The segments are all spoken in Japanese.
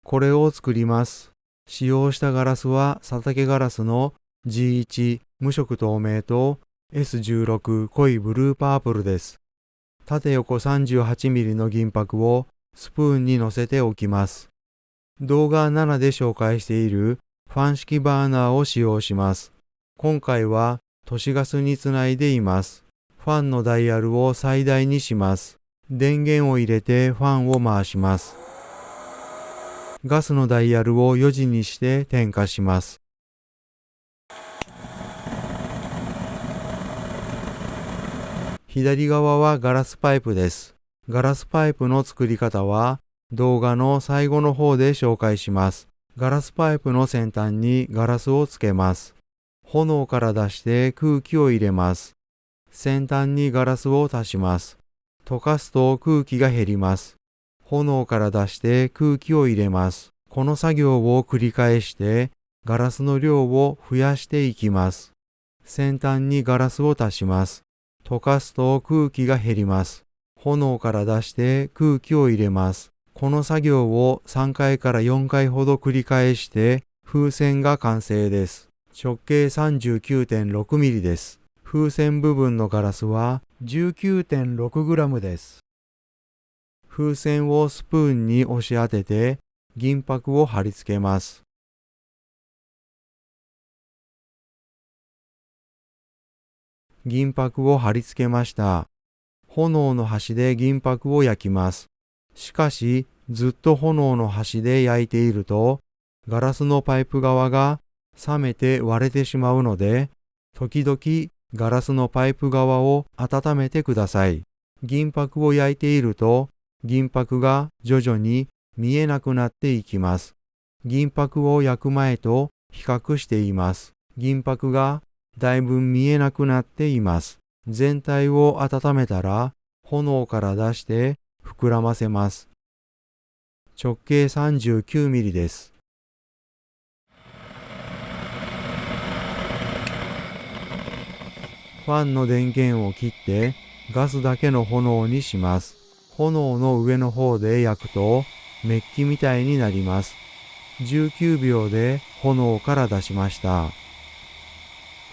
これを作ります。使用したガラスは佐竹ガラスの G1 無色透明と S16 濃いブルーパープルです。縦横 38mm の銀箔をスプーンに乗せておきます。動画7で紹介しているファン式バーナーを使用します。今回は都市ガスにつないでいます。ファンのダイヤルを最大にします。電源を入れてファンを回します。ガスのダイヤルを4時にして点火します。左側はガラスパイプです。ガラスパイプの作り方は動画の最後の方で紹介します。ガラスパイプの先端にガラスをつけます。炎から出して空気を入れます。先端にガラスを足します。溶かすと空気が減ります。炎から出して空気を入れます。この作業を繰り返してガラスの量を増やしていきます。先端にガラスを足します。溶かすと空気が減ります。炎から出して空気を入れます。この作業を3回から4回ほど繰り返して風船が完成です。直径 39.6mm です。風船部分のガラスは 19.6g です。風船をスプーンに押し当てて銀箔を貼り付けます。銀箔を貼り付けました。炎の端で銀箔を焼きます。しかし、ずっと炎の端で焼いていると、ガラスのパイプ側が冷めて割れてしまうので、時々ガラスのパイプ側を温めてください。銀箔を焼いていると、銀箔が徐々に見えなくなっていきます。銀箔を焼く前と比較しています。銀箔がだいぶ見えなくなっています。全体を温めたら炎から出して膨らませます。直径 39mm です。ファンの電源を切ってガスだけの炎にします。炎の上の方で焼くとメッキみたいになります。19秒で炎から出しました。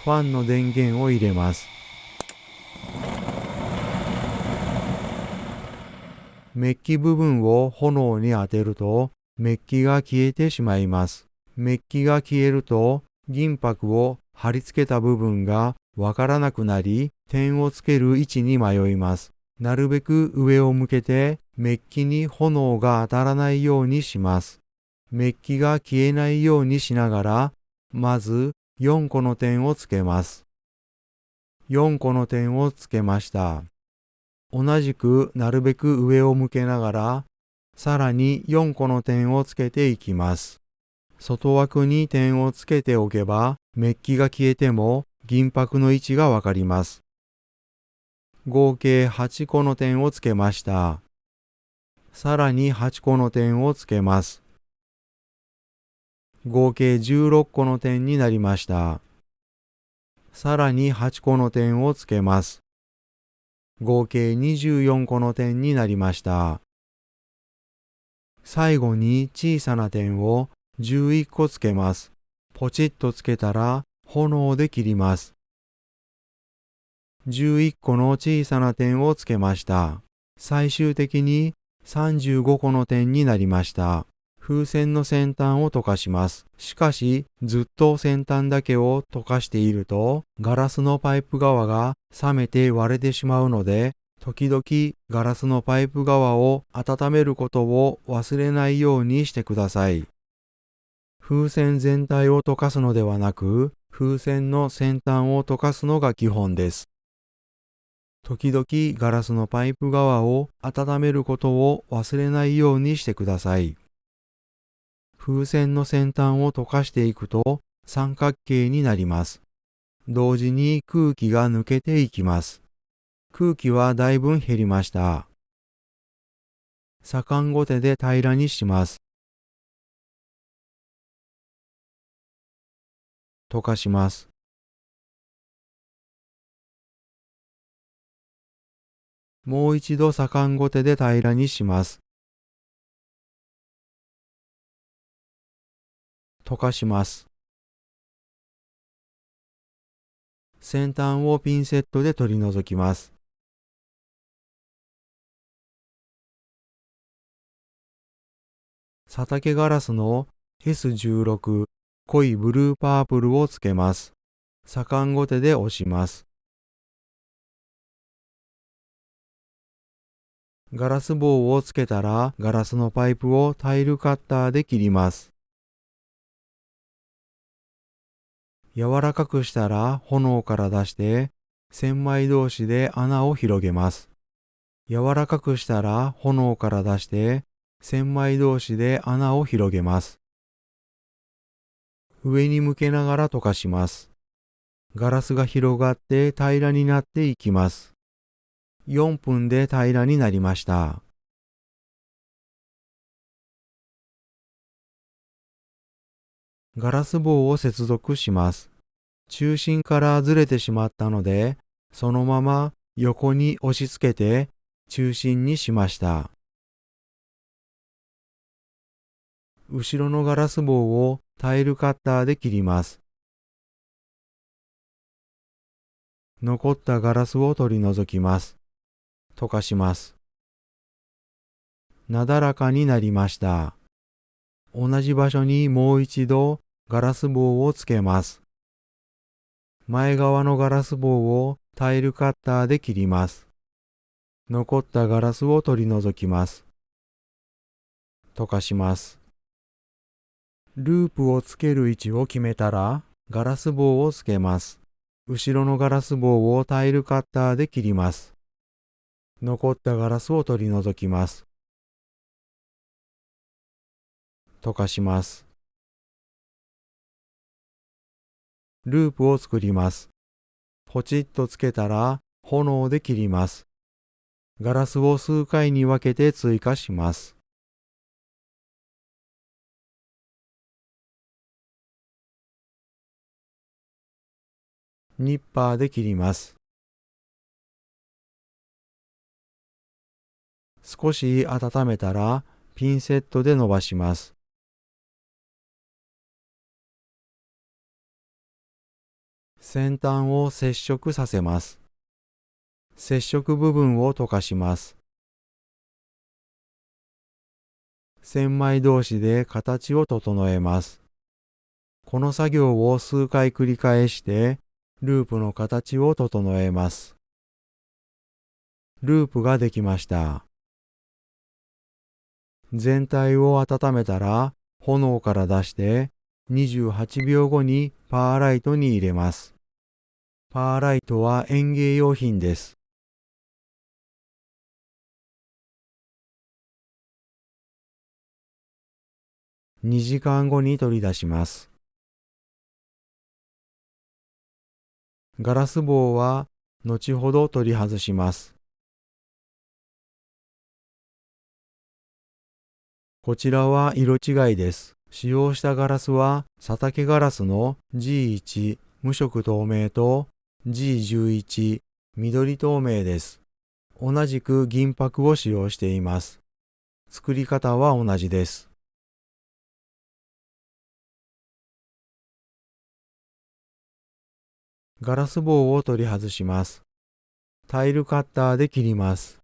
ファンの電源を入れます。メッキ部分を炎に当てるとメッキが消えてしまいます。メッキが消えると銀箔を貼り付けた部分がわからなくなり、点をつける位置に迷います。なるべく上を向けてメッキに炎が当たらないようにします。メッキが消えないようにしながら、まず4個の点をつけます。4個の点をつけました。同じくなるべく上を向けながら、さらに4個の点をつけていきます。外枠に点をつけておけば、メッキが消えても銀箔の位置がわかります。合計8個の点をつけました。さらに8個の点をつけます。合計16個の点になりました。さらに8個の点をつけます。合計24個の点になりました。最後に小さな点を11個つけます。ポチッとつけたら炎で切ります。11個の小さな点をつけました。最終的に35個の点になりました。風船の先端を溶かします。しかし、ずっと先端だけを溶かしていると、ガラスのパイプ側が冷めて割れてしまうので、時々ガラスのパイプ側を温めることを忘れないようにしてください。風船全体を溶かすのではなく、風船の先端を溶かすのが基本です。時々ガラスのパイプ側を温めることを忘れないようにしてください。風船の先端を溶かしていくと三角形になります。同時に空気が抜けていきます。空気はだいぶ減りました。左官ごてで平らにします。溶かします。もう一度左官ごてで平らにします。溶かします。先端をピンセットで取り除きます。佐竹ガラスの S16 濃いブルーパープルをつけます。左官ごてで押します。ガラス棒をつけたらガラスのパイプをタイルカッターで切ります。柔らかくしたら炎から出して千枚同士で穴を広げます。柔らかくしたら炎から出して千枚同士で穴を広げます。上に向けながら溶かします。ガラスが広がって平らになっていきます。4分で平らになりました。ガラス棒を接続します。中心からずれてしまったので、そのまま横に押し付けて中心にしました。後ろのガラス棒をタイルカッターで切ります。残ったガラスを取り除きます。溶かします。なだらかになりました。同じ場所にもう一度ガラス棒をつけます。前側のガラス棒をタイルカッターで切ります。残ったガラスを取り除きます。溶かします。ループをつける位置を決めたらガラス棒をつけます。後ろのガラス棒をタイルカッターで切ります。残ったガラスを取り除きます。溶かします。ループを作ります。ポチッとつけたら炎で切ります。ガラスを数回に分けて追加します。ニッパーで切ります。少し温めたらピンセットで伸ばします。先端を接触させます。接触部分を溶かします。千枚同士で形を整えます。この作業を数回繰り返してループの形を整えます。ループができました。全体を温めたら炎から出して28秒後にパーライトに入れます。パーライトは園芸用品です。2時間後に取り出します。ガラス棒は後ほど取り外します。こちらは色違いです。使用したガラスは佐竹ガラスの G1 無色透明と G11 緑透明です。同じく銀箔を使用しています。作り方は同じです。ガラス棒を取り外します。タイルカッターで切ります。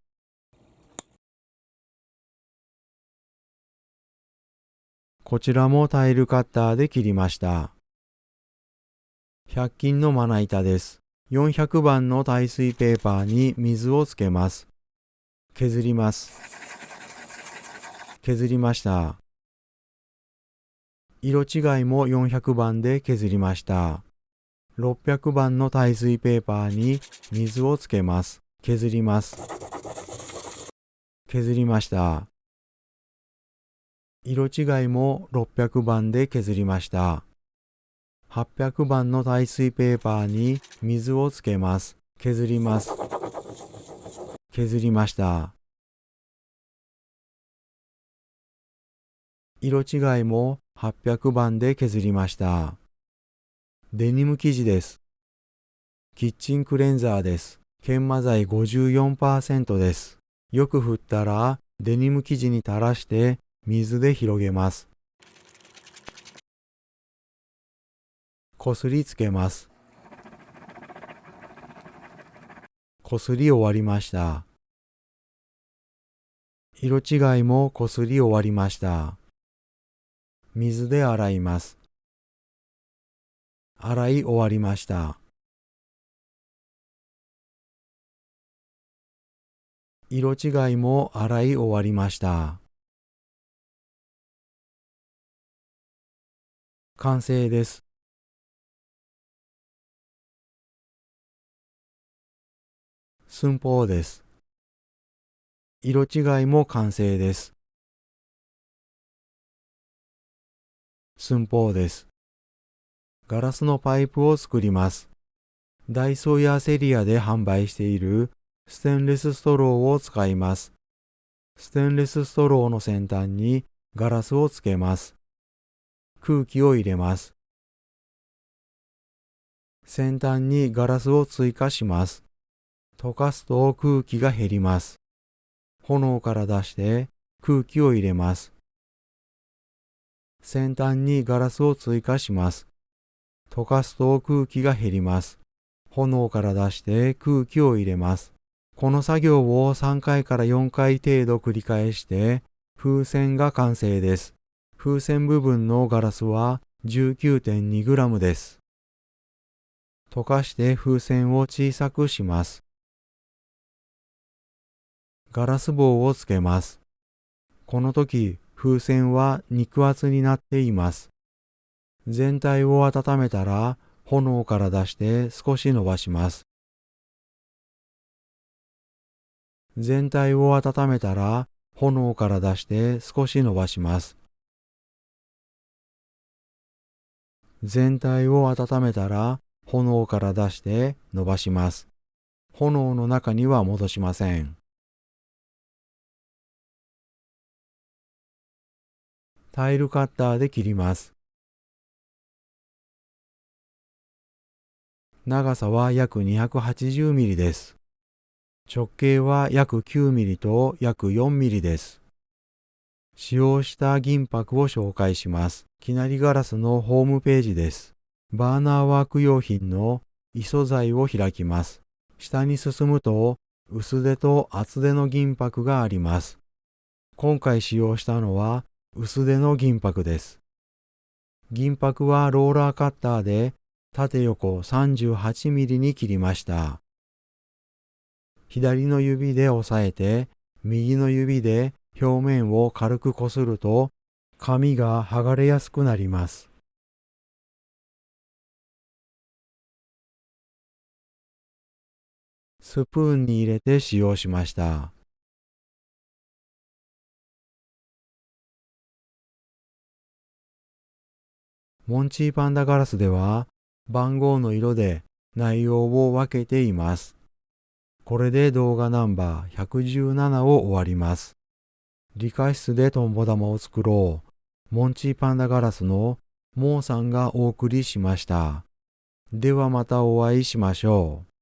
こちらもタイルカッターで切りました。100均のまな板です。400番の耐水ペーパーに水をつけます。削ります。削りました。色違いも400番で削りました。600番の耐水ペーパーに水をつけます。削ります。削りました。色違いも600番で削りました。800番の耐水ペーパーに水をつけます。削ります。削りました。色違いも800番で削りました。デニム生地です。キッチンクレンザーです。研磨剤 54% です。よく振ったらデニム生地に垂らして水で広げます。こすりつけます。こすり終わりました。色違いもこすり終わりました。水で洗います。洗い終わりました。色違いも洗い終わりました。完成です。寸法です。色違いも完成です。寸法です。ガラスのパイプを作ります。ダイソーやセリアで販売しているステンレスストローを使います。ステンレスストローの先端にガラスをつけます。空気を入れます。先端にガラスを追加します。溶かすと空気が減ります。炎から出して空気を入れます。先端にガラスを追加します。溶かすと空気が減ります。炎から出して空気を入れます。この作業を3回から4回程度繰り返して風船が完成です。風船部分のガラスは 19.2g です。溶かして風船を小さくします。ガラス棒をつけます。この時、風船は肉厚になっています。全体を温めたら炎から出して少し伸ばします。全体を温めたら炎から出して少し伸ばします。全体を温めたら炎から出して伸ばします。炎の中には戻しません。タイルカッターで切ります。長さは約 280mm です。直径は約 9mm と約 4mm です。使用した銀箔を紹介します。きなりガラスのホームページです。バーナーワーク用品の異素材を開きます。下に進むと薄手と厚手の銀箔があります。今回使用したのは薄手の銀箔です。銀箔はローラーカッターで縦横 38mm に切りました。左の指で押さえて、右の指で表面を軽くこすると、紙が剥がれやすくなります。スプーンに入れて使用しました。モンチーパンダガラスでは、番号の色で内容を分けています。これで動画ナンバー117を終わります。理科室でトンボ玉を作ろう。モンチーパンダガラスのモーさんがお送りしました。ではまたお会いしましょう。